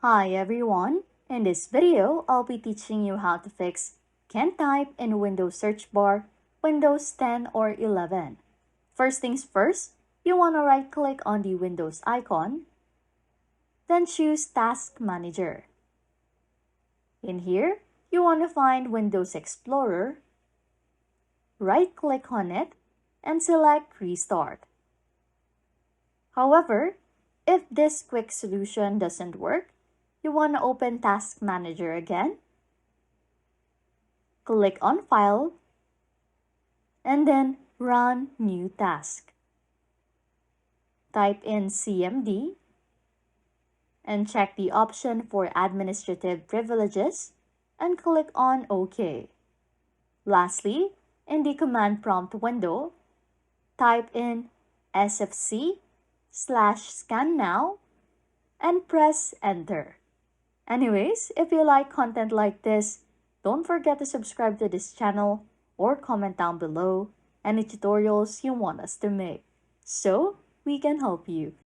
Hi everyone! In this video, I'll be teaching you how to fix can't type in Windows search bar, Windows 10 or 11. First things first, you want to right click on the Windows icon, then choose Task Manager. In here, you want to find Windows Explorer, right click on it, and select Restart. However, if this quick solution doesn't work, you want to open Task Manager again, click on File, and then Run New Task. Type in CMD and check the option for Administrative Privileges and click on OK. Lastly, in the command prompt window, type in sfc/scannow and press Enter. Anyways, if you like content like this, don't forget to subscribe to this channel or comment down below any tutorials you want us to make so we can help you.